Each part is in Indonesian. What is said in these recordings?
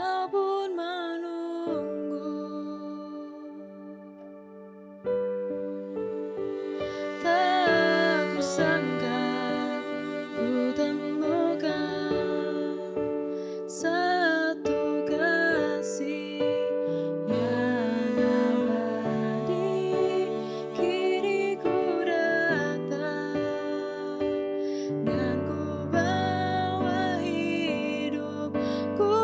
kau pun menunggu. Tak kusangka ku temukan satu kasih yang abadi. Kini ku datang dan ku bawa hidupku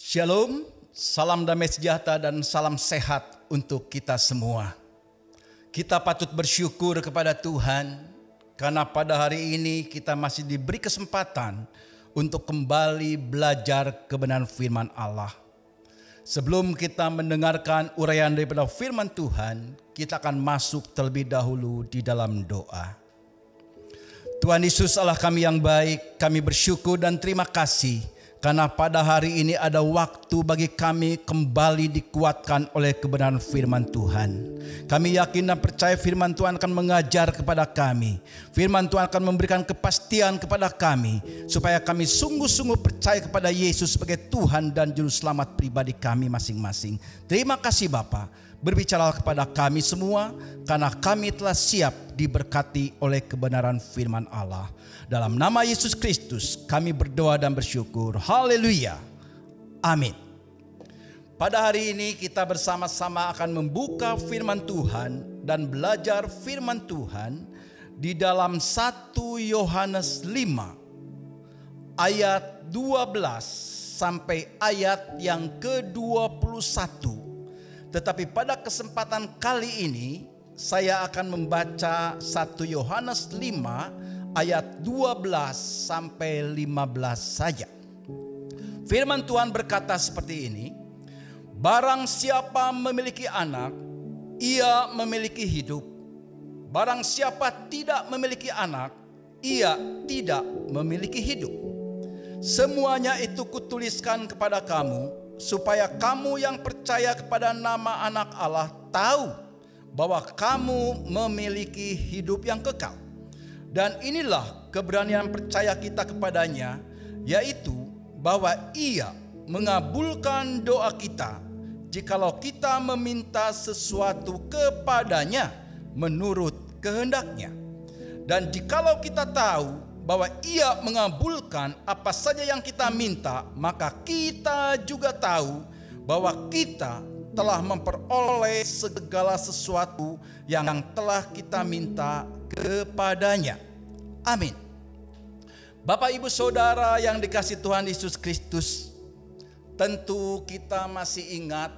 Shalom, salam damai sejahtera dan salam sehat untuk kita semua. Kita patut bersyukur kepada Tuhan karena pada hari ini kita masih diberi kesempatan untuk kembali belajar kebenaran firman Allah. Sebelum kita mendengarkan uraian daripada firman Tuhan, kita akan masuk terlebih dahulu di dalam doa. Tuhan Yesus Allah kami yang baik, kami bersyukur dan terima kasih karena pada hari ini ada waktu bagi kami kembali dikuatkan oleh kebenaran firman Tuhan. Kami yakin dan percaya firman Tuhan akan mengajar kepada kami. Firman Tuhan akan memberikan kepastian kepada kami, supaya kami sungguh-sungguh percaya kepada Yesus sebagai Tuhan dan Juru Selamat pribadi kami masing-masing. Terima kasih Bapa, berbicara kepada kami semua, karena kami telah siap diberkati oleh kebenaran firman Allah. Dalam nama Yesus Kristus kami berdoa dan bersyukur. Haleluya. Amin. Pada hari ini kita bersama-sama akan membuka firman Tuhan dan belajar firman Tuhan di dalam 1 Yohanes 5 ayat 12 sampai ayat yang ke-21. Tetapi pada kesempatan kali ini saya akan membaca 1 Yohanes 5 ayat 12 sampai 15 saja. Firman Tuhan berkata seperti ini. Barang siapa memiliki anak, ia memiliki hidup. Barang siapa tidak memiliki anak, ia tidak memiliki hidup. Semuanya itu kutuliskan kepada kamu, supaya kamu yang percaya kepada nama anak Allah tahu bahwa kamu memiliki hidup yang kekal. Dan inilah keberanian percaya kita kepadanya, yaitu bahwa ia mengabulkan doa kita jikalau kita meminta sesuatu kepadanya menurut kehendaknya. Dan jikalau kita tahu bahwa ia mengabulkan apa saja yang kita minta, maka kita juga tahu bahwa kita telah memperoleh segala sesuatu yang telah kita minta kepadanya. Amin. Bapak Ibu Saudara yang dikasihi Tuhan Yesus Kristus, tentu kita masih ingat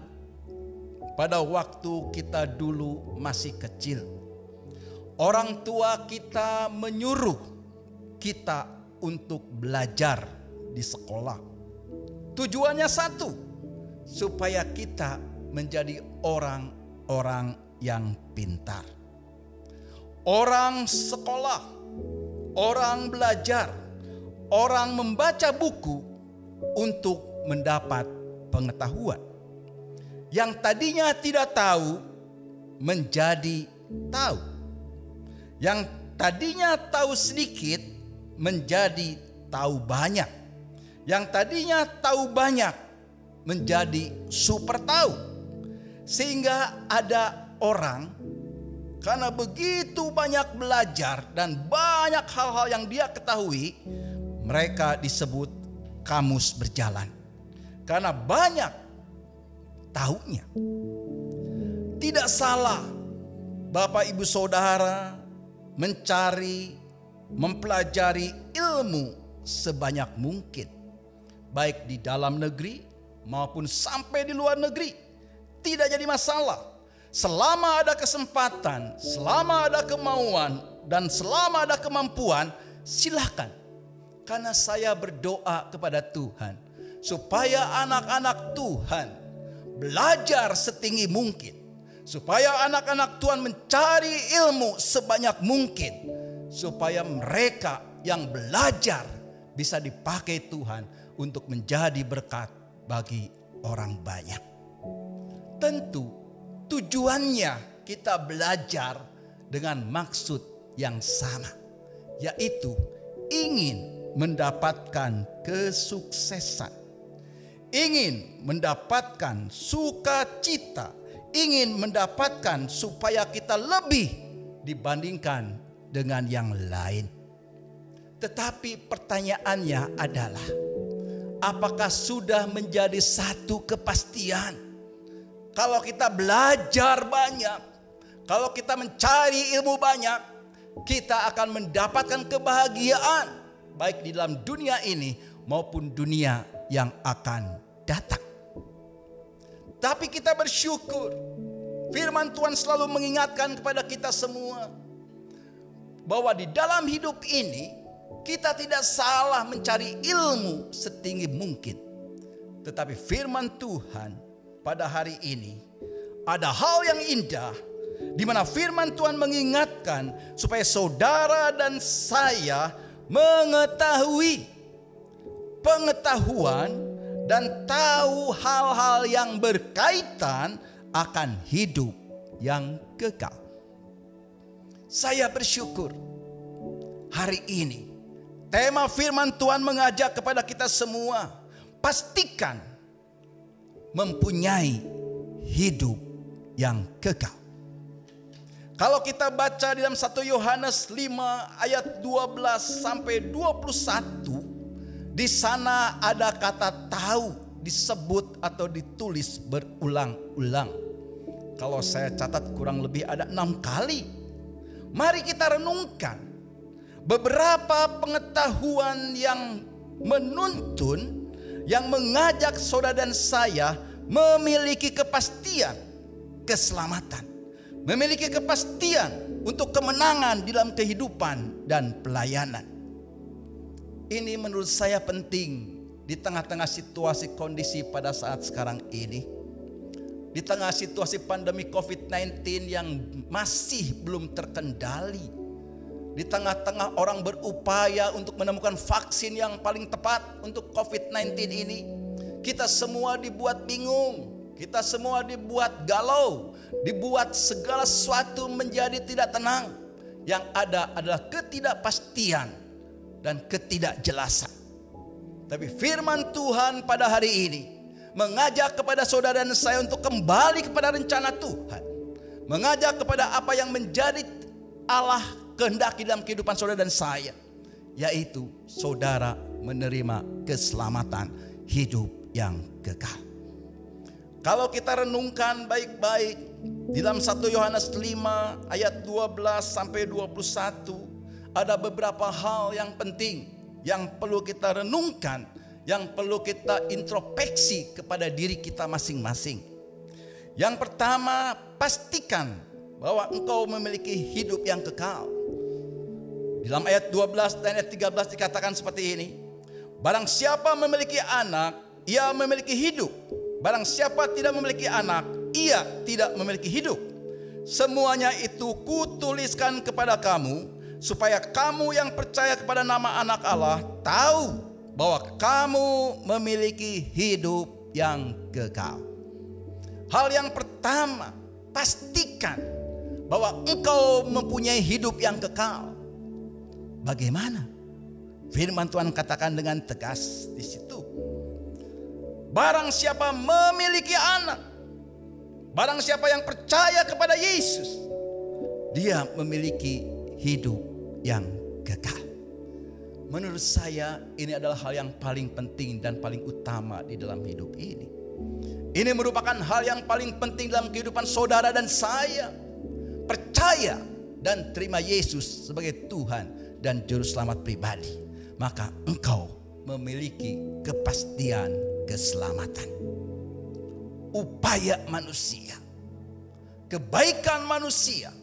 pada waktu kita dulu masih kecil. Orang tua kita menyuruh kita untuk belajar di sekolah. Tujuannya satu, supaya kita menjadi orang-orang yang pintar. Orang sekolah, orang belajar, orang membaca buku untuk mendapat pengetahuan. Yang tadinya tidak tahu menjadi tahu. Yang tadinya tahu sedikit menjadi tahu banyak. Yang tadinya tahu banyak menjadi super tahu. Sehingga ada orang, karena begitu banyak belajar dan banyak hal-hal yang dia ketahui, mereka disebut kamus berjalan. Karena banyak tahunya. Tidak salah Bapak Ibu Saudara mencari, mempelajari ilmu sebanyak mungkin, baik di dalam negeri maupun sampai di luar negeri. Tidak jadi masalah. Selama ada kesempatan, selama ada kemauan, dan selama ada kemampuan, silakan. Karena saya berdoa kepada Tuhan, supaya anak-anak Tuhan belajar setinggi mungkin. Supaya anak-anak Tuhan mencari ilmu sebanyak mungkin. Supaya mereka yang belajar bisa dipakai Tuhan untuk menjadi berkat bagi orang banyak. Tentu tujuannya kita belajar dengan maksud yang sama, yaitu ingin mendapatkan kesuksesan, ingin mendapatkan sukacita, ingin mendapatkan supaya kita lebih dibandingkan dengan yang lain. Tetapi pertanyaannya adalah, apakah sudah menjadi satu kepastian? Kalau kita belajar banyak, kalau kita mencari ilmu banyak, kita akan mendapatkan kebahagiaan baik di dalam dunia ini maupun dunia yang akan datang. Tapi kita bersyukur. Firman Tuhan selalu mengingatkan kepada kita semua bahwa di dalam hidup ini kita tidak salah mencari ilmu setinggi mungkin. Tetapi firman Tuhan pada hari ini ada hal yang indah, di mana firman Tuhan mengingatkan supaya saudara dan saya mengetahui pengetahuan dan tahu hal-hal yang berkaitan akan hidup yang kekal. Saya bersyukur hari ini tema firman Tuhan mengajak kepada kita semua, pastikan mempunyai hidup yang kekal. Kalau kita baca di dalam 1 Yohanes 5 ayat 12 sampai 21, di sana ada kata tahu disebut atau ditulis berulang-ulang. Kalau saya catat kurang lebih ada 6 kali. Mari kita renungkan beberapa pengetahuan yang menuntun, yang mengajak saudara dan saya memiliki kepastian keselamatan, memiliki kepastian untuk kemenangan di dalam kehidupan dan pelayanan. Ini menurut saya penting di tengah-tengah situasi kondisi pada saat sekarang ini. Di tengah situasi pandemi COVID-19 yang masih belum terkendali. Di tengah-tengah orang berupaya untuk menemukan vaksin yang paling tepat untuk COVID-19 ini. Kita semua dibuat bingung. Kita semua dibuat galau. Dibuat segala sesuatu menjadi tidak tenang. Yang ada adalah ketidakpastian dan ketidakjelasan. Tapi firman Tuhan pada hari ini mengajak kepada saudara dan saya untuk kembali kepada rencana Tuhan. Mengajak kepada apa yang menjadi Allah kehendaki dalam kehidupan saudara dan saya. Yaitu saudara menerima keselamatan hidup yang kekal. Kalau kita renungkan baik-baik di dalam 1 Yohanes 5 ayat 12 sampai 21, ada beberapa hal yang penting yang perlu kita renungkan, yang perlu kita introspeksi kepada diri kita masing-masing. Yang pertama, pastikan bahwa engkau memiliki hidup yang kekal. Dalam ayat 12 dan ayat 13 dikatakan seperti ini. Barang siapa memiliki anak, ia memiliki hidup. Barang siapa tidak memiliki anak, ia tidak memiliki hidup. Semuanya itu kutuliskan kepada kamu, supaya kamu yang percaya kepada nama anak Allah tahu bahwa kamu memiliki hidup yang kekal. Hal yang pertama, pastikan bahwa engkau mempunyai hidup yang kekal. Bagaimana? Firman Tuhan katakan dengan tegas di situ. Barang siapa memiliki anak, barang siapa yang percaya kepada Yesus, dia memiliki hidup yang kekal. Menurut saya ini adalah hal yang paling penting dan paling utama di dalam hidup ini. Ini merupakan hal yang paling penting dalam kehidupan saudara dan saya. Percaya dan terima Yesus sebagai Tuhan dan Juru Selamat pribadi, maka engkau memiliki kepastian keselamatan. Upaya manusia, kebaikan manusia,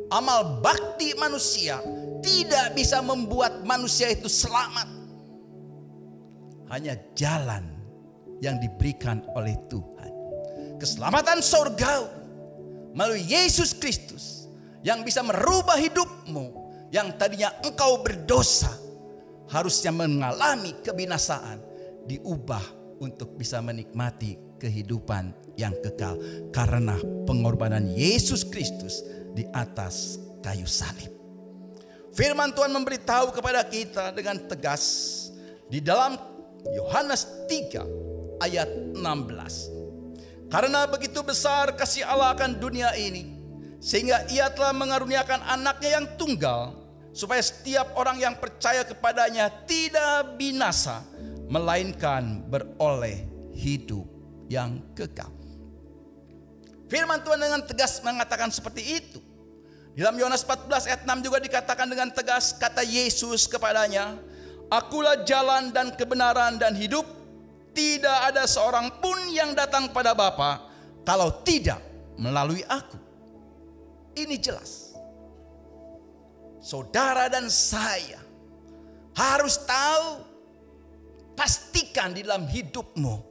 amal bakti manusia tidak bisa membuat manusia itu selamat. Hanya jalan yang diberikan oleh Tuhan, keselamatan surgawi melalui Yesus Kristus, yang bisa merubah hidupmu yang tadinya engkau berdosa, harusnya mengalami kebinasaan, diubah untuk bisa menikmati kehidupan yang kekal karena pengorbanan Yesus Kristus di atas kayu salib. Firman Tuhan memberitahu kepada kita dengan tegas di dalam Yohanes 3 ayat 16. Karena begitu besar kasih Allah akan dunia ini, sehingga ia telah mengaruniakan anaknya yang tunggal, supaya setiap orang yang percaya kepadanya tidak binasa, melainkan beroleh hidup yang kekal. Firman Tuhan dengan tegas mengatakan seperti itu. Dalam Yohanes 14 ayat 6 juga dikatakan dengan tegas, kata Yesus kepadanya, Akulah jalan dan kebenaran dan hidup. Tidak ada seorang pun yang datang pada Bapa kalau tidak melalui aku. Ini jelas. Saudara dan saya harus tahu, pastikan di dalam hidupmu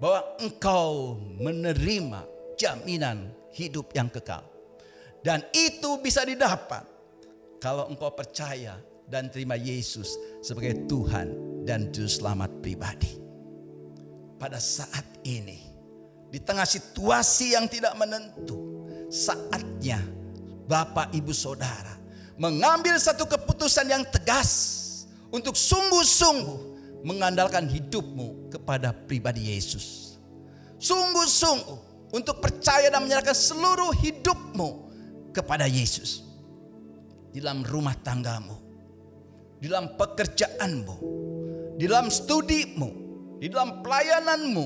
bahwa engkau menerima jaminan hidup yang kekal. Dan itu bisa didapat kalau engkau percaya dan terima Yesus sebagai Tuhan dan Juru Selamat pribadi. Pada saat ini, di tengah situasi yang tidak menentu, saatnya Bapak Ibu Saudara mengambil satu keputusan yang tegas untuk sungguh-sungguh mengandalkan hidupmu kepada pribadi Yesus. Sungguh-sungguh untuk percaya dan menyerahkan seluruh hidupmu kepada Yesus. Di dalam rumah tanggamu, di dalam pekerjaanmu, di dalam studimu, di dalam pelayananmu,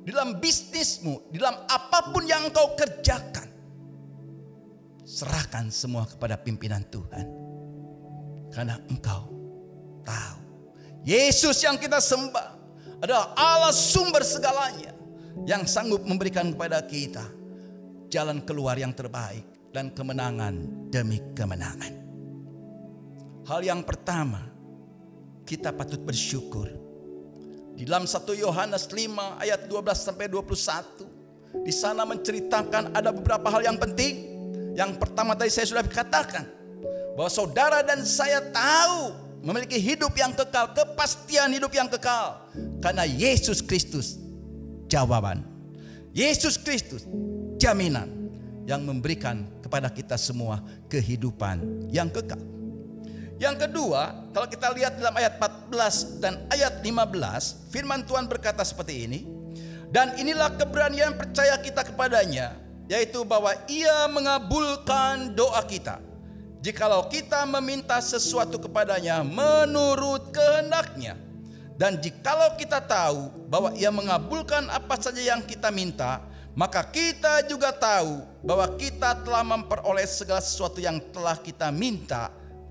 di dalam bisnismu, di dalam apapun yang engkau kerjakan. Serahkan semua kepada pimpinan Tuhan. Karena engkau tahu Yesus yang kita sembah adalah Allah sumber segalanya, yang sanggup memberikan kepada kita jalan keluar yang terbaik dan kemenangan demi kemenangan. Hal yang pertama, kita patut bersyukur. Di dalam 1 Yohanes 5 ayat 12 sampai 21, di sana menceritakan ada beberapa hal yang penting. Yang pertama tadi saya sudah katakan bahwa saudara dan saya tahu memiliki hidup yang kekal, kepastian hidup yang kekal, karena Yesus Kristus jawaban. Yesus Kristus jaminan yang memberikan kepada kita semua kehidupan yang kekal. Yang kedua, kalau kita lihat dalam ayat 14 dan ayat 15, firman Tuhan berkata seperti ini. Dan inilah keberanian percaya kita kepadanya, yaitu bahwa Ia mengabulkan doa kita, jikalau kita meminta sesuatu kepadanya menurut kehendaknya. Dan jikalau kita tahu bahwa Ia mengabulkan apa saja yang kita minta, maka kita juga tahu bahwa kita telah memperoleh segala sesuatu yang telah kita minta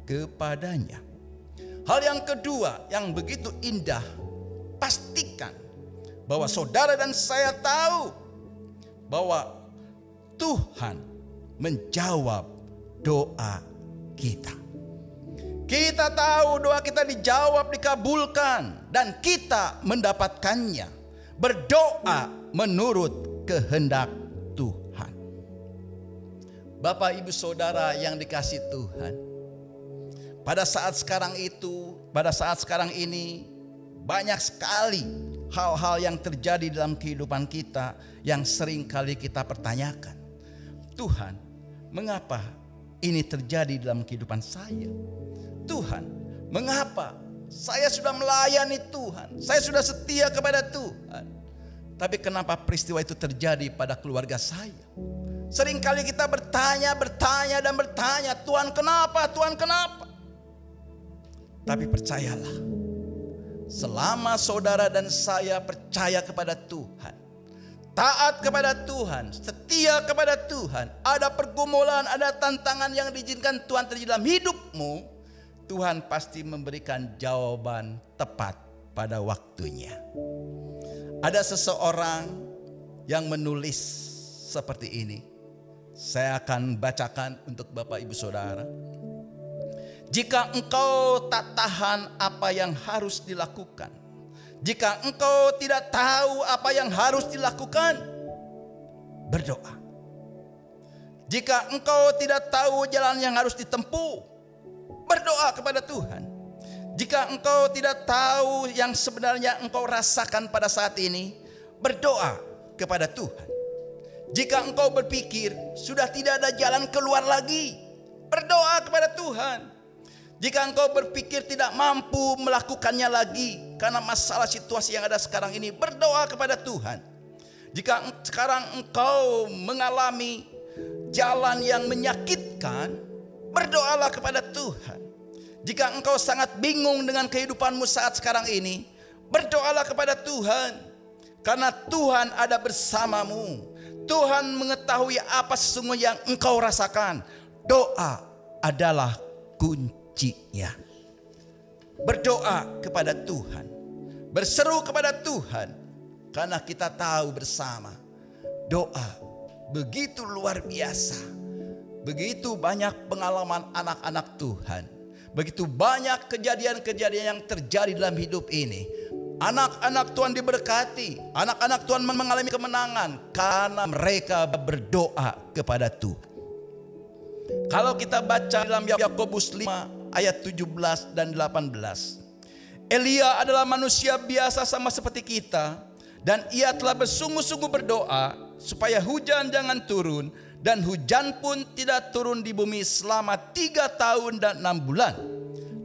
kepadanya. Hal yang kedua yang begitu indah, pastikan bahwa saudara dan saya tahu bahwa Tuhan menjawab doa kita. Kita tahu doa kita dijawab, dikabulkan, dan kita mendapatkannya. Berdoa menurut kehendak Tuhan. Bapak Ibu Saudara yang dikasih Tuhan, pada saat sekarang ini banyak sekali hal-hal yang terjadi dalam kehidupan kita yang sering kali kita pertanyakan. Tuhan, mengapa ini terjadi dalam kehidupan saya? Tuhan, mengapa saya sudah melayani Tuhan, saya sudah setia kepada Tuhan, tapi kenapa peristiwa itu terjadi pada keluarga saya? Seringkali kita bertanya, Tuhan kenapa, Tuhan kenapa? Tapi percayalah, selama saudara dan saya percaya kepada Tuhan, taat kepada Tuhan, setia kepada Tuhan, ada pergumulan, ada tantangan yang diizinkan Tuhan terjadi dalam hidupmu, Tuhan pasti memberikan jawaban tepat pada waktunya. Ada seseorang yang menulis seperti ini. Saya akan bacakan untuk Bapak Ibu Saudara. Jika engkau tak tahan apa yang harus dilakukan, jika engkau tidak tahu apa yang harus dilakukan, berdoa. Jika engkau tidak tahu jalan yang harus ditempuh, berdoa kepada Tuhan. Jika engkau tidak tahu yang sebenarnya engkau rasakan pada saat ini, berdoa kepada Tuhan. Jika engkau berpikir sudah tidak ada jalan keluar lagi, berdoa kepada Tuhan. Jika engkau berpikir tidak mampu melakukannya lagi karena masalah situasi yang ada sekarang ini, berdoa kepada Tuhan. Jika sekarang engkau mengalami jalan yang menyakitkan, berdoalah kepada Tuhan. Jika engkau sangat bingung dengan kehidupanmu saat sekarang ini, berdoalah kepada Tuhan. Karena Tuhan ada bersamamu. Tuhan mengetahui apa sesungguhnya yang engkau rasakan. Doa adalah kuncinya. Berdoa kepada Tuhan, berseru kepada Tuhan, karena kita tahu bersama berdoa begitu luar biasa. Begitu banyak pengalaman anak-anak Tuhan. Begitu banyak kejadian-kejadian yang terjadi dalam hidup ini. Anak-anak Tuhan diberkati. Anak-anak Tuhan mengalami kemenangan karena mereka berdoa kepada Tuhan. Kalau kita baca dalam Yakobus 5 ayat 17 dan 18. Elia adalah manusia biasa sama seperti kita. Dan ia telah bersungguh-sungguh berdoa supaya hujan jangan turun. Dan hujan pun tidak turun di bumi selama 3 tahun dan 6 bulan.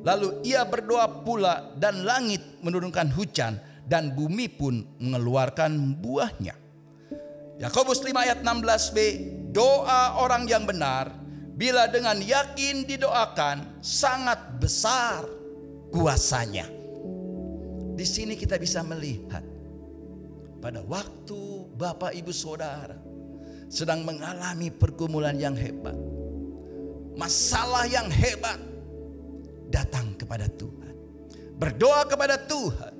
Lalu ia berdoa pula dan langit menurunkan hujan. Dan bumi pun mengeluarkan buahnya. Yakobus 5 ayat 16b. Doa orang yang benar bila dengan yakin didoakan sangat besar kuasanya. Di sini kita bisa melihat pada waktu Bapak Ibu Saudara sedang mengalami pergumulan yang hebat, masalah yang hebat, datang kepada Tuhan, berdoa kepada Tuhan.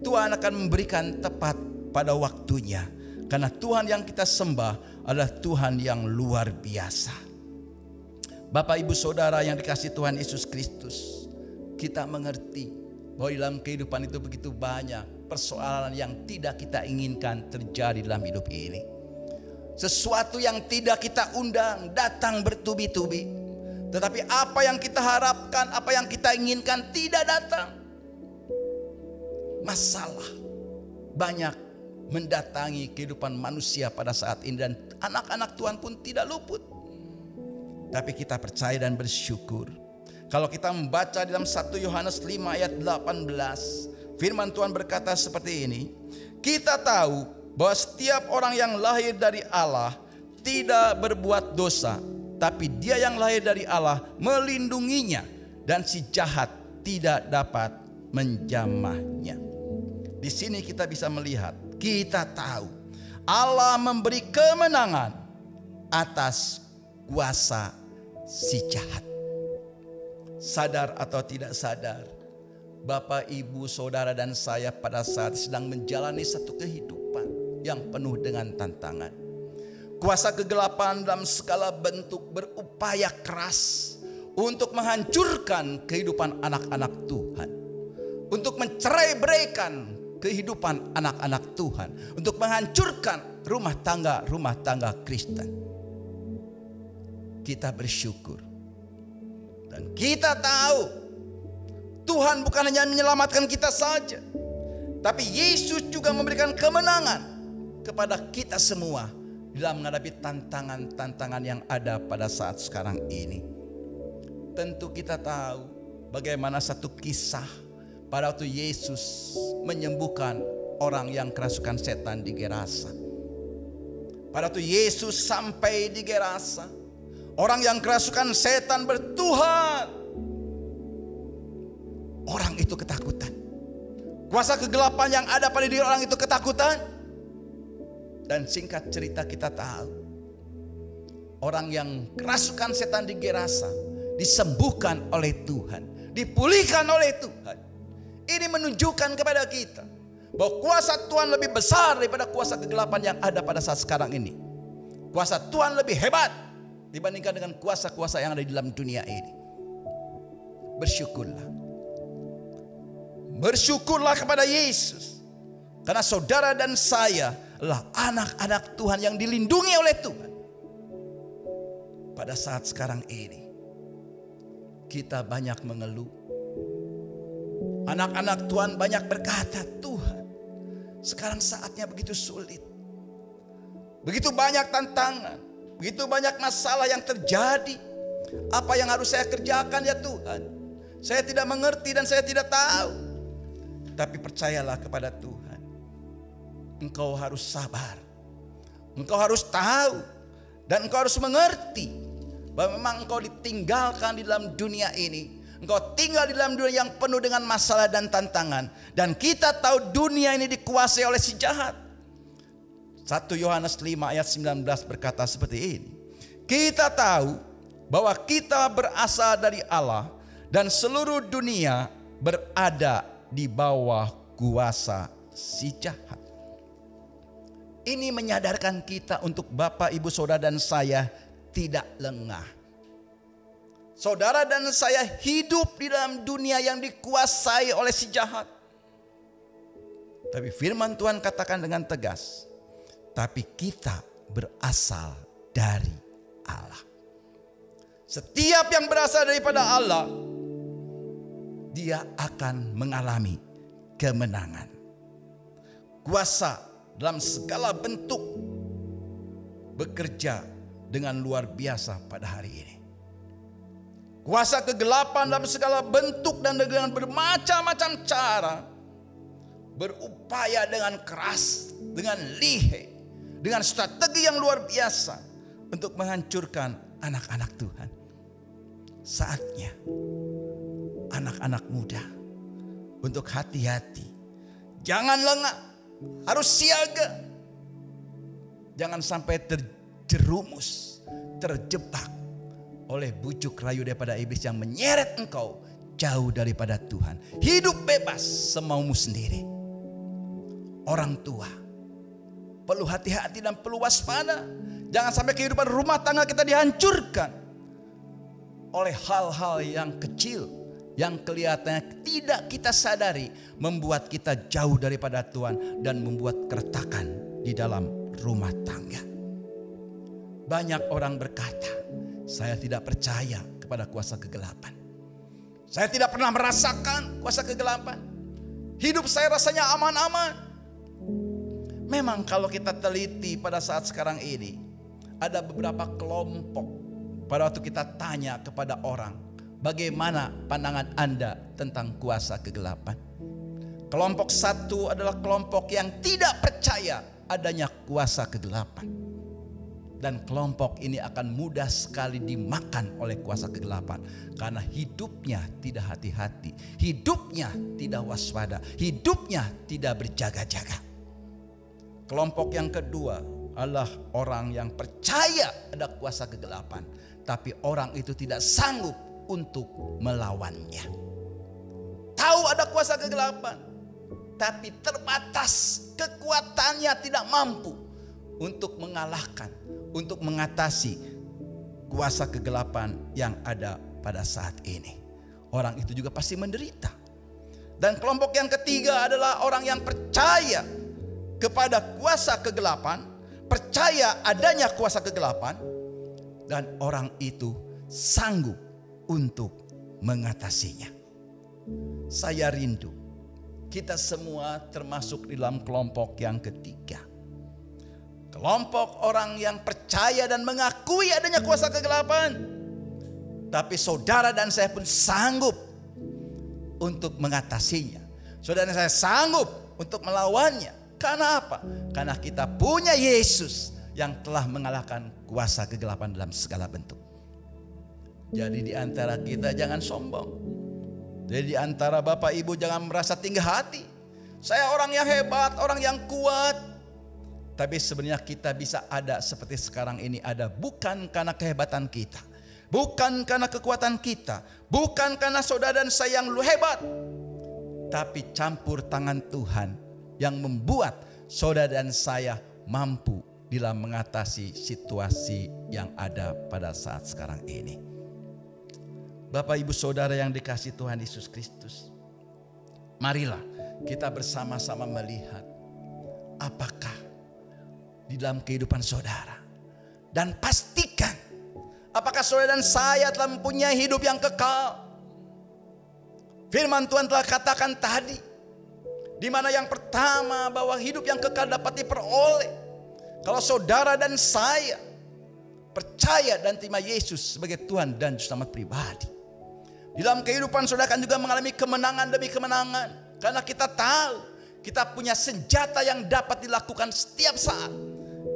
Tuhan akan memberikan tepat pada waktunya, karena Tuhan yang kita sembah adalah Tuhan yang luar biasa. Bapak Ibu Saudara yang dikasihi Tuhan Yesus Kristus, kita mengerti bahwa dalam kehidupan itu begitu banyak persoalan yang tidak kita inginkan terjadi dalam hidup ini. Sesuatu yang tidak kita undang datang bertubi-tubi. Tetapi apa yang kita harapkan, apa yang kita inginkan tidak datang. Masalah banyak mendatangi kehidupan manusia pada saat ini, dan anak-anak Tuhan pun tidak luput. Tapi kita percaya dan bersyukur. Kalau kita membaca dalam 1 Yohanes 5 ayat 18, firman Tuhan berkata seperti ini. Kita tahu bahwa setiap orang yang lahir dari Allah tidak berbuat dosa, tapi dia yang lahir dari Allah melindunginya, dan si jahat tidak dapat menjamahnya. Di sini kita bisa melihat, kita tahu Allah memberi kemenangan atas kuasa si jahat. Sadar atau tidak sadar, Bapak, Ibu, Saudara dan saya pada saat sedang menjalani satu kehidupan yang penuh dengan tantangan. Kuasa kegelapan dalam segala bentuk berupaya keras untuk menghancurkan kehidupan anak-anak Tuhan, untuk mencerai-beraikan kehidupan anak-anak Tuhan, untuk menghancurkan rumah tangga Kristen. Kita bersyukur dan kita tahu Tuhan bukan hanya menyelamatkan kita saja, tapi Yesus juga memberikan kemenangan kepada kita semua dalam menghadapi tantangan-tantangan yang ada pada saat sekarang ini. Tentu kita tahu bagaimana satu kisah pada waktu Yesus menyembuhkan orang yang kerasukan setan di Gerasa. Pada waktu Yesus sampai di Gerasa, orang yang kerasukan setan bertuhan. Orang itu ketakutan. Kuasa kegelapan yang ada pada diri orang itu ketakutan. Dan singkat cerita kita tahu, orang yang kerasukan setan di Gerasa disembuhkan oleh Tuhan, dipulihkan oleh Tuhan. Ini menunjukkan kepada kita bahwa kuasa Tuhan lebih besar daripada kuasa kegelapan yang ada pada saat sekarang ini. Kuasa Tuhan lebih hebat dibandingkan dengan kuasa-kuasa yang ada di dalam dunia ini. Bersyukurlah. Bersyukurlah kepada Yesus, karena saudara dan saya adalah anak-anak Tuhan yang dilindungi oleh Tuhan. Pada saat sekarang ini kita banyak mengeluh. Anak-anak Tuhan banyak berkata, Tuhan, sekarang saatnya begitu sulit. Begitu banyak tantangan, begitu banyak masalah yang terjadi. Apa yang harus saya kerjakan ya Tuhan? Saya tidak mengerti dan saya tidak tahu. Tapi percayalah kepada Tuhan. Engkau harus sabar. Engkau harus tahu. Dan engkau harus mengerti bahwa memang engkau ditinggalkan di dalam dunia ini. Engkau tinggal di dalam dunia yang penuh dengan masalah dan tantangan. Dan kita tahu dunia ini dikuasai oleh si jahat. 1 Yohanes 5 ayat 19 berkata seperti ini. Kita tahu bahwa kita berasal dari Allah dan seluruh dunia berada di bawah kuasa si jahat. Ini menyadarkan kita untuk Bapak, Ibu, Saudara dan saya tidak lengah. Saudara dan saya hidup di dalam dunia yang dikuasai oleh si jahat. Tapi firman Tuhan katakan dengan tegas, tapi kita berasal dari Allah. Setiap yang berasal daripada Allah, dia akan mengalami kemenangan. Kuasa dalam segala bentuk bekerja dengan luar biasa pada hari ini. Kuasa kegelapan dalam segala bentuk dan dengan bermacam-macam cara berupaya dengan keras, dengan lihai, dengan strategi yang luar biasa untuk menghancurkan anak-anak Tuhan. Saatnya anak-anak muda untuk hati-hati. Jangan lengah, harus siaga. Jangan sampai terjerumus, terjebak oleh bujuk rayu daripada iblis yang menyeret engkau jauh daripada Tuhan. Hidup bebas semaumu sendiri. Orang tua perlu hati-hati dan perlu waspada. Jangan sampai kehidupan rumah tangga kita dihancurkan oleh hal-hal yang kecil, yang kelihatannya tidak kita sadari, membuat kita jauh daripada Tuhan dan membuat keretakan di dalam rumah tangga. Banyak orang berkata, saya tidak percaya kepada kuasa kegelapan. Saya tidak pernah merasakan kuasa kegelapan. Hidup saya rasanya aman-aman. Memang kalau kita teliti pada saat sekarang ini, ada beberapa kelompok. Pada waktu kita tanya kepada orang, bagaimana pandangan Anda tentang kuasa kegelapan? Kelompok satu adalah kelompok yang tidak percaya adanya kuasa kegelapan. Dan kelompok ini akan mudah sekali dimakan oleh kuasa kegelapan. Karena hidupnya tidak hati-hati, hidupnya tidak waspada, hidupnya tidak berjaga-jaga. Kelompok yang kedua adalah orang yang percaya ada kuasa kegelapan, tapi orang itu tidak sanggup untuk melawannya. Tahu ada kuasa kegelapan, tapi terbatas, kekuatannya tidak mampu untuk mengalahkan, untuk mengatasi kuasa kegelapan yang ada pada saat ini. Orang itu juga pasti menderita. Dan kelompok yang ketiga adalah orang yang percaya kepada kuasa kegelapan, percaya adanya kuasa kegelapan, dan orang itu sanggup untuk mengatasinya. Saya rindu kita semua termasuk di dalam kelompok yang ketiga. Kelompok orang yang percaya dan mengakui adanya kuasa kegelapan, tapi saudara dan saya pun sanggup untuk mengatasinya. Saudara dan saya sanggup untuk melawannya. Karena apa? Karena kita punya Yesus yang telah mengalahkan kuasa kegelapan dalam segala bentuk. Jadi di antara kita jangan sombong. Jadi di antara Bapak Ibu jangan merasa tinggi hati. Saya orang yang hebat, orang yang kuat. Tapi sebenarnya kita bisa ada seperti sekarang ini ada bukan karena kehebatan kita, bukan karena kekuatan kita, bukan karena saudara dan saya yang hebat, tapi campur tangan Tuhan yang membuat saudara dan saya mampu dalam mengatasi situasi yang ada pada saat sekarang ini. Bapak Ibu Saudara yang dikasihi Tuhan Yesus Kristus, marilah kita bersama-sama melihat apakah di dalam kehidupan saudara, dan pastikan apakah saudara dan saya telah mempunyai hidup yang kekal. Firman Tuhan telah katakan tadi, di mana yang pertama bahwa hidup yang kekal dapat diperoleh kalau saudara dan saya percaya dan terima Yesus sebagai Tuhan dan Juru Selamat pribadi. Di dalam kehidupan saudara akan juga mengalami kemenangan demi kemenangan, karena kita tahu kita punya senjata yang dapat dilakukan setiap saat,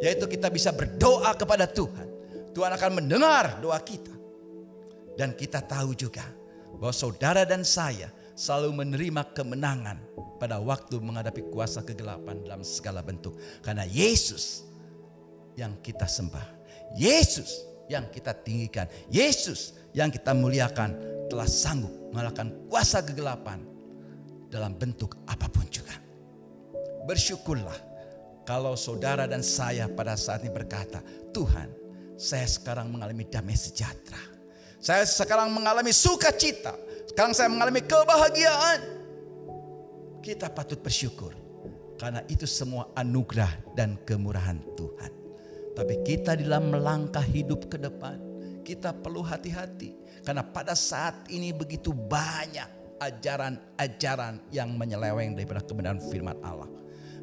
yaitu kita bisa berdoa kepada Tuhan. Tuhan akan mendengar doa kita. Dan kita tahu juga bahwa saudara dan saya selalu menerima kemenangan pada waktu menghadapi kuasa kegelapan dalam segala bentuk. Karena Yesus yang kita sembah, Yesus yang kita tinggikan, Yesus yang kita muliakan telah sanggup mengalahkan kuasa kegelapan dalam bentuk apapun juga. Bersyukurlah Kalau saudara dan saya pada saat ini berkata, Tuhan, saya sekarang mengalami damai sejahtera. Saya sekarang mengalami sukacita. Sekarang saya mengalami kebahagiaan. Kita patut bersyukur. Karena itu semua anugerah dan kemurahan Tuhan. Tapi kita dalam melangkah hidup ke depan, kita perlu hati-hati. Karena pada saat ini begitu banyak ajaran-ajaran yang menyeleweng daripada kebenaran firman Allah.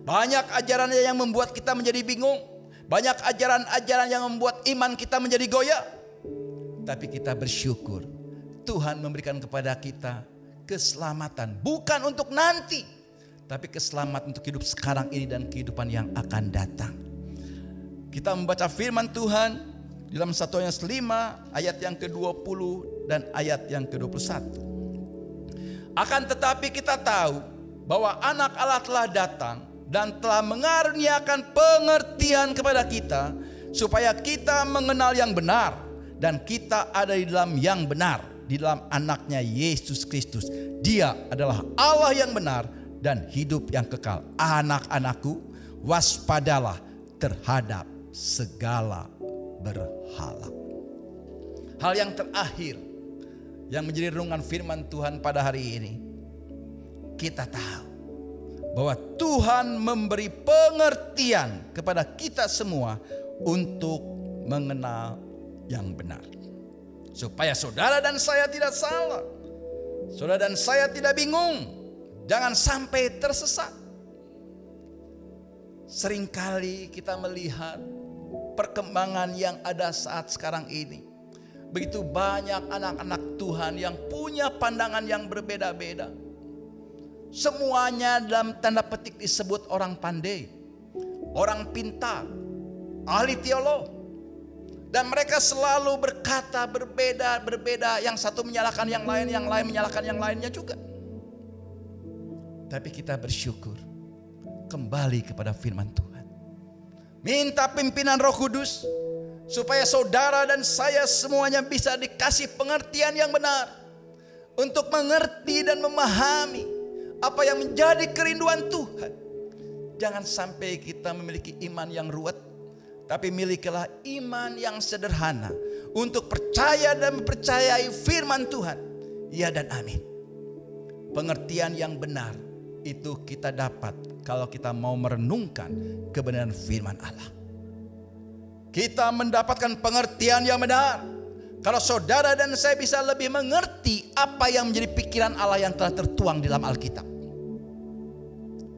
Banyak ajaran yang membuat kita menjadi bingung. Banyak ajaran-ajaran yang membuat iman kita menjadi goyah. Tapi kita bersyukur Tuhan memberikan kepada kita keselamatan. Bukan untuk nanti, tapi keselamatan untuk hidup sekarang ini dan kehidupan yang akan datang. Kita membaca firman Tuhan dalam 1 Yohanes 5 ayat yang ke-20 dan ayat yang ke-21. Akan tetapi kita tahu bahwa anak Allah telah datang dan telah mengaruniakan pengertian kepada kita, supaya kita mengenal yang benar dan kita ada di dalam yang benar, di dalam anaknya Yesus Kristus. Dia adalah Allah yang benar dan hidup yang kekal. Anak-anakku, waspadalah terhadap segala berhala. Hal yang terakhir yang menjadi renungan firman Tuhan pada hari ini, kita tahu bahwa Tuhan memberi pengertian kepada kita semua untuk mengenal yang benar. Supaya saudara dan saya tidak salah, saudara dan saya tidak bingung, jangan sampai tersesat. Seringkali kita melihat perkembangan yang ada saat sekarang ini. Begitu banyak anak-anak Tuhan yang punya pandangan yang berbeda-beda. Semuanya dalam tanda petik disebut orang pandai, orang pintar, ahli teolog. Dan mereka selalu berkata berbeda-berbeda. Yang satu menyalahkan yang lain menyalahkan yang lainnya juga. Tapi kita bersyukur kembali kepada firman Tuhan. Minta pimpinan Roh Kudus supaya saudara dan saya semuanya bisa dikasih pengertian yang benar untuk mengerti dan memahami apa yang menjadi kerinduan Tuhan. Jangan sampai kita memiliki iman yang ruwet, tapi milikilah iman yang sederhana untuk percaya dan mempercayai firman Tuhan. Ya dan amin. Pengertian yang benar itu kita dapat kalau kita mau merenungkan kebenaran firman Allah. Kita mendapatkan pengertian yang benar kalau saudara dan saya bisa lebih mengerti apa yang menjadi pikiran Allah yang telah tertuang di dalam Alkitab.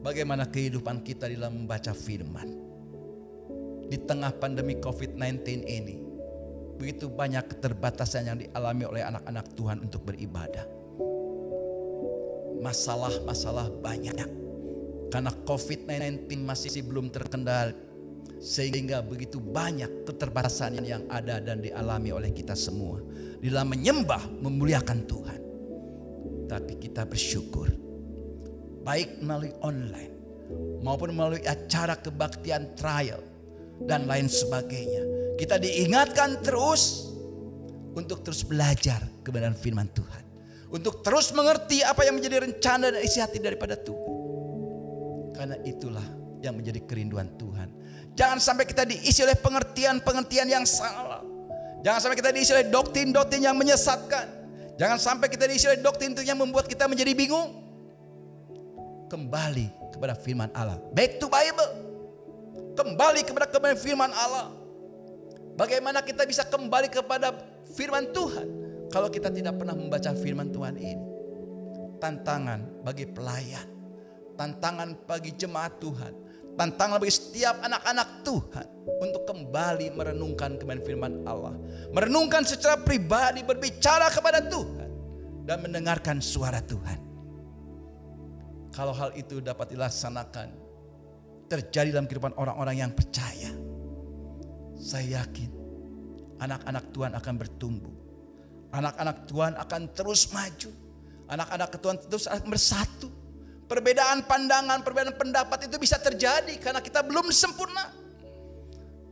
Bagaimana kehidupan kita dalam membaca firman. Di tengah pandemi COVID-19 ini, begitu banyak keterbatasan yang dialami oleh anak-anak Tuhan untuk beribadah. Masalah-masalah banyak. Karena COVID-19 masih belum terkendali, sehingga begitu banyak keterbatasan yang ada dan dialami oleh kita semua di dalam menyembah, memuliakan Tuhan. Tapi kita bersyukur, baik melalui online maupun melalui acara kebaktian trial dan lain sebagainya, kita diingatkan terus untuk terus belajar kebenaran firman Tuhan, untuk terus mengerti apa yang menjadi rencana dan isi hati daripada Tuhan. Karena itulah yang menjadi kerinduan Tuhan. Jangan sampai kita diisi oleh pengertian-pengertian yang salah. Jangan sampai kita diisi oleh doktrin-doktrin yang menyesatkan. Jangan sampai kita diisi oleh doktrin yang membuat kita menjadi bingung. Kembali kepada firman Allah. Back to Bible. Kembali kepada kebenaran firman Allah. Bagaimana kita bisa kembali kepada firman Tuhan kalau kita tidak pernah membaca firman Tuhan ini? Tantangan bagi pelayan, tantangan bagi jemaat Tuhan, tantangan bagi setiap anak-anak Tuhan untuk kembali merenungkan kebenaran firman Allah, merenungkan secara pribadi, berbicara kepada Tuhan dan mendengarkan suara Tuhan. Kalau hal itu dapat dilaksanakan, terjadi dalam kehidupan orang-orang yang percaya, saya yakin anak-anak Tuhan akan bertumbuh. Anak-anak Tuhan akan terus maju. Anak-anak Tuhan terus akan bersatu. Perbedaan pandangan, perbedaan pendapat itu bisa terjadi karena kita belum sempurna.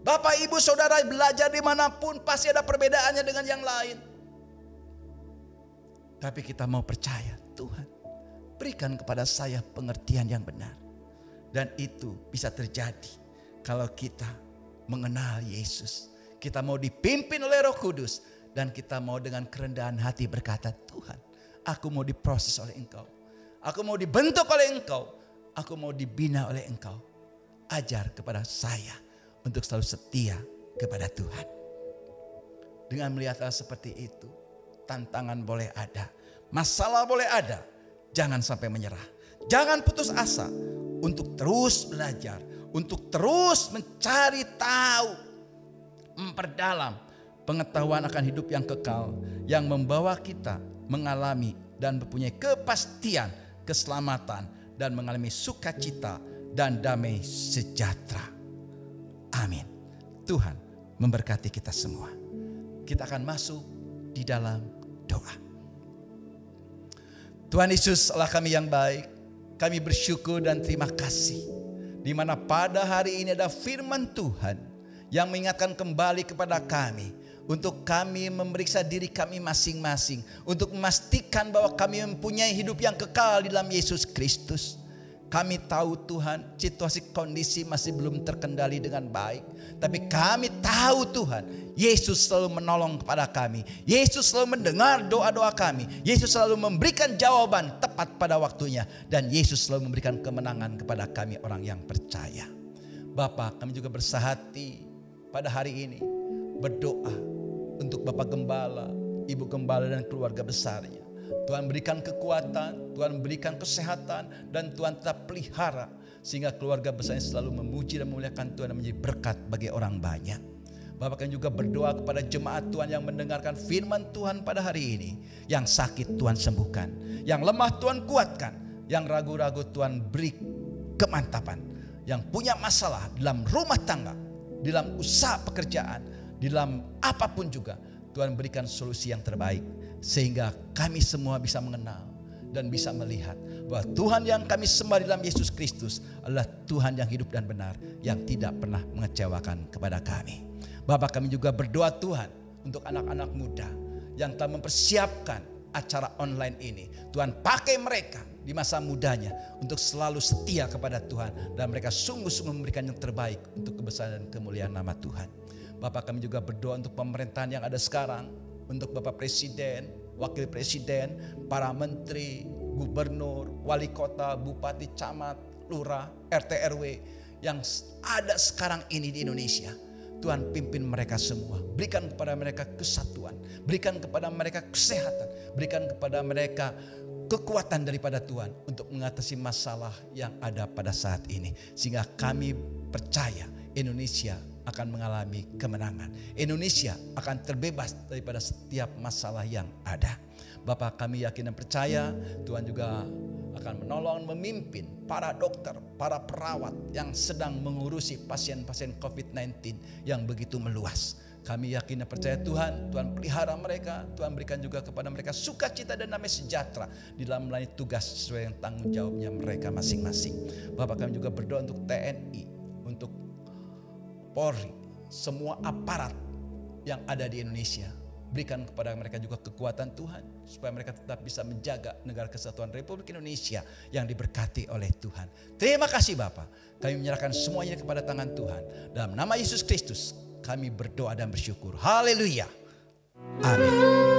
Bapak, ibu, saudara belajar dimanapun pasti ada perbedaannya dengan yang lain. Tapi kita mau percaya, Tuhan berikan kepada saya pengertian yang benar. Dan itu bisa terjadi kalau kita mengenal Yesus. Kita mau dipimpin oleh Roh Kudus. Dan kita mau dengan kerendahan hati berkata, Tuhan, aku mau diproses oleh Engkau. Aku mau dibentuk oleh Engkau. Aku mau dibina oleh Engkau. Ajar kepada saya untuk selalu setia kepada Tuhan. Dengan melihat hal seperti itu, tantangan boleh ada, masalah boleh ada. Jangan sampai menyerah. Jangan putus asa untuk terus belajar, untuk terus mencari tahu, memperdalam pengetahuan akan hidup yang kekal yang membawa kita mengalami dan mempunyai kepastian, keselamatan dan mengalami sukacita dan damai sejahtera. Amin. Tuhan memberkati kita semua. Kita akan masuk di dalam doa. Tuhan Yesus, Allah kami yang baik, kami bersyukur dan terima kasih di mana pada hari ini ada firman Tuhan yang mengingatkan kembali kepada kami untuk kami memeriksa diri kami masing-masing, untuk memastikan bahwa kami mempunyai hidup yang kekal di dalam Yesus Kristus. Kami tahu Tuhan, situasi kondisi masih belum terkendali dengan baik. Tapi kami tahu Tuhan, Yesus selalu menolong kepada kami. Yesus selalu mendengar doa-doa kami. Yesus selalu memberikan jawaban tepat pada waktunya. Dan Yesus selalu memberikan kemenangan kepada kami orang yang percaya. Bapa, kami juga bersahati pada hari ini berdoa untuk Bapak Gembala, Ibu Gembala dan keluarga besarnya. Tuhan berikan kekuatan, Tuhan berikan kesehatan, dan Tuhan tetap pelihara sehingga keluarga besarnya selalu memuji dan memuliakan Tuhan dan menjadi berkat bagi orang banyak. Bapak kan juga berdoa kepada jemaat Tuhan yang mendengarkan firman Tuhan pada hari ini. Yang sakit Tuhan sembuhkan, yang lemah Tuhan kuatkan, yang ragu-ragu Tuhan beri kemantapan, yang punya masalah dalam rumah tangga, dalam usaha pekerjaan, di dalam apapun juga Tuhan berikan solusi yang terbaik. Sehingga kami semua bisa mengenal dan bisa melihat bahwa Tuhan yang kami sembah dalam Yesus Kristus adalah Tuhan yang hidup dan benar, yang tidak pernah mengecewakan kepada kami. Bapak, kami juga berdoa Tuhan untuk anak-anak muda yang telah mempersiapkan acara online ini. Tuhan pakai mereka di masa mudanya untuk selalu setia kepada Tuhan, dan mereka sungguh-sungguh memberikan yang terbaik untuk kebesaran dan kemuliaan nama Tuhan. Bapak, kami juga berdoa untuk pemerintahan yang ada sekarang, untuk Bapak Presiden, Wakil Presiden, para menteri, gubernur, wali kota, bupati, camat, lurah, RT RW yang ada sekarang ini di Indonesia. Tuhan pimpin mereka semua, berikan kepada mereka kesatuan, berikan kepada mereka kesehatan, berikan kepada mereka kekuatan daripada Tuhan untuk mengatasi masalah yang ada pada saat ini. Sehingga kami percaya Indonesia akan mengalami kemenangan. Indonesia akan terbebas daripada setiap masalah yang ada. Bapak, kami yakin dan percaya Tuhan juga akan menolong, memimpin para dokter, para perawat yang sedang mengurusi pasien-pasien COVID-19 yang begitu meluas. Kami yakin dan percaya Tuhan pelihara mereka, Tuhan berikan juga kepada mereka sukacita dan damai sejahtera di dalam melayani tugas sesuai yang tanggung jawabnya mereka masing-masing. Bapak, kami juga berdoa untuk TNI, untuk Polri, semua aparat yang ada di Indonesia. Berikan kepada mereka juga kekuatan Tuhan, supaya mereka tetap bisa menjaga negara kesatuan Republik Indonesia yang diberkati oleh Tuhan. Terima kasih Bapa. Kami menyerahkan semuanya kepada tangan Tuhan. Dalam nama Yesus Kristus kami berdoa dan bersyukur. Haleluya. Amin.